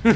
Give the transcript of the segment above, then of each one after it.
You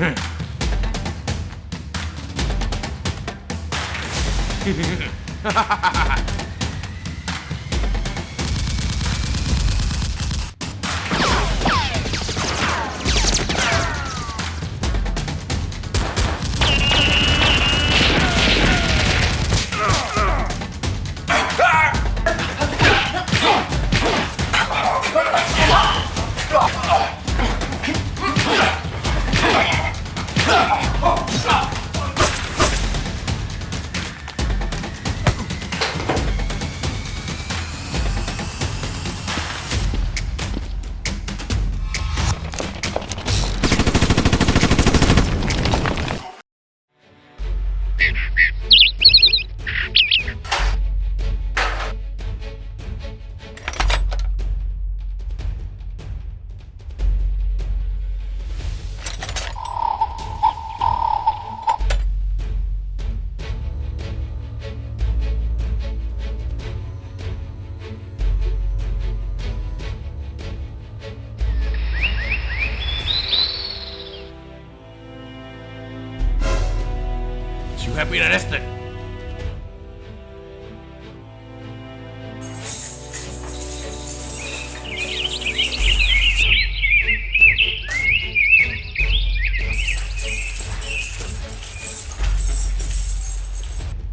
have been arrested.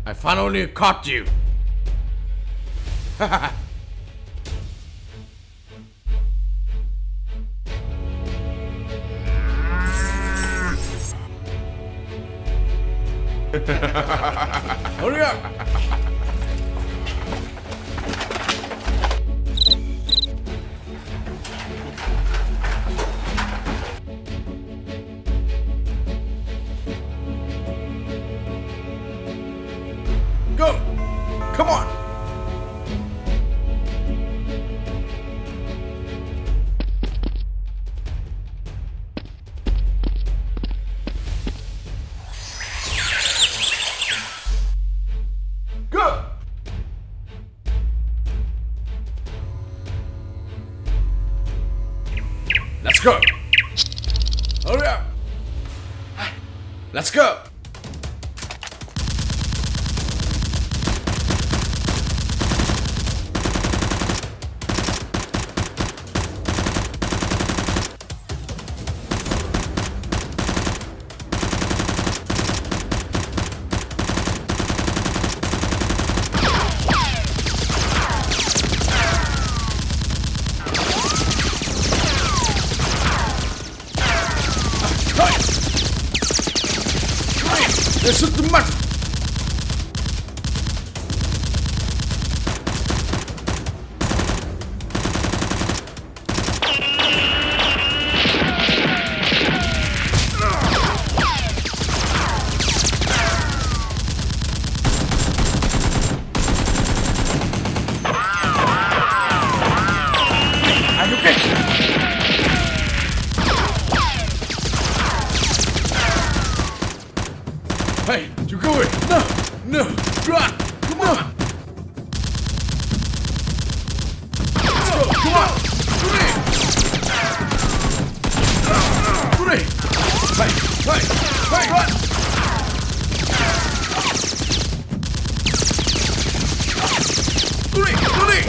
I finally caught you. Hurry up! Go! Come on! Go! Let's go! Hurry up! Let's go! There's something much. Are you okay? Hey, you go away! No! Run! Come on! Let's go! Come on! Hurry! Hurry! Hey! Run! Hurry!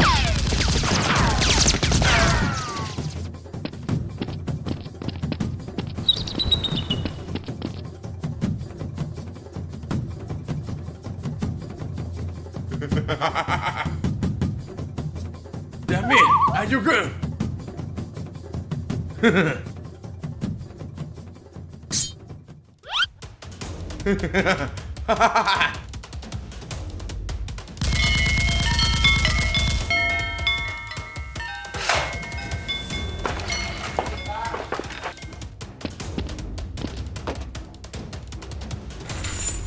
Damn it! Are you good?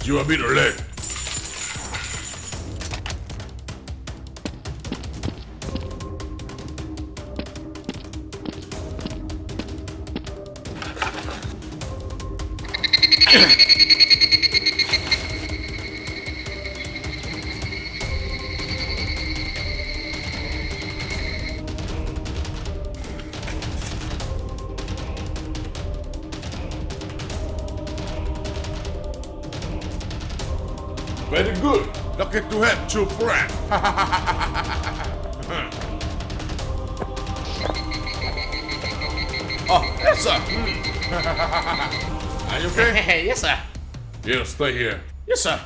You want me to leg? Very good. Lucky to have two friends. Oh, yes, sir. Are you okay? Yes, sir. Yeah, stay here. Yes, sir.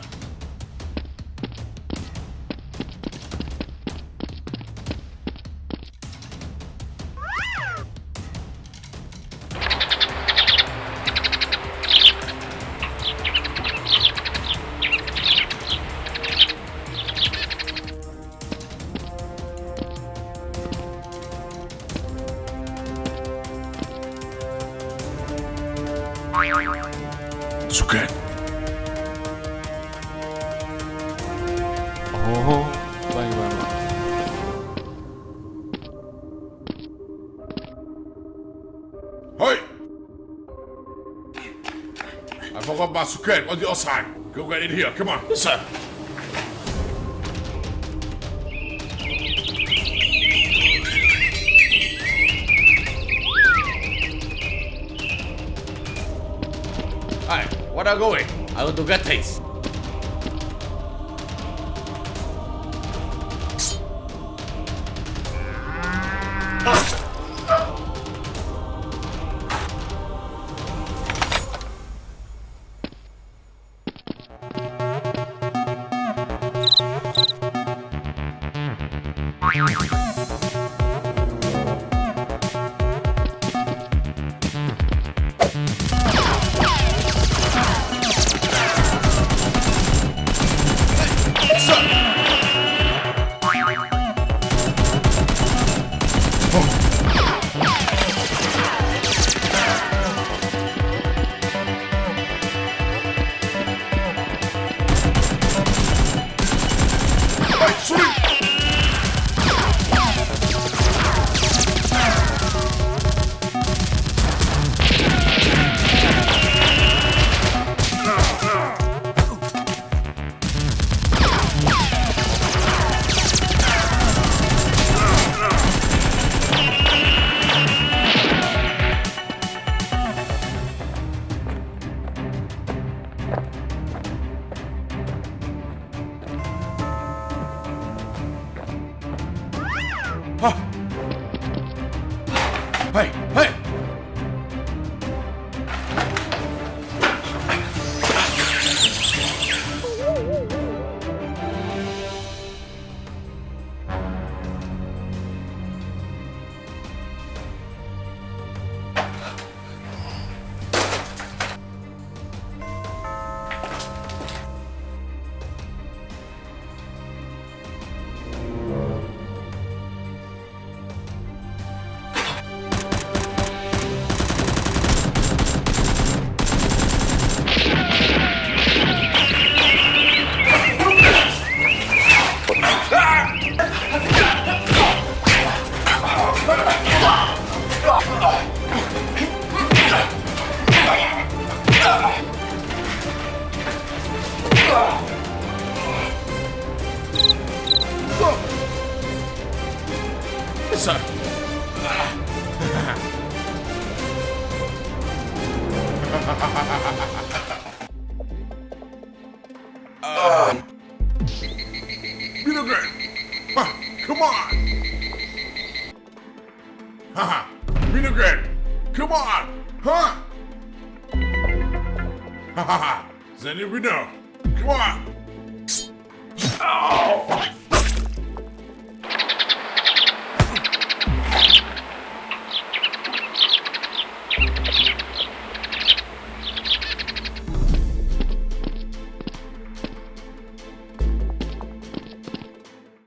It's okay. Oh, baik banget. Hey! I forgot my suitcase on the outside. Go get in here. Come on. Yes, sir. Hi, where are you going? I want to get things. Hey, shoot! Hey, hey! Yes, sir. Vinaigrette! Huh, come on! Haha! Vinaigrette! Come on! Huh? Haha! Then we know. Come on! Oh!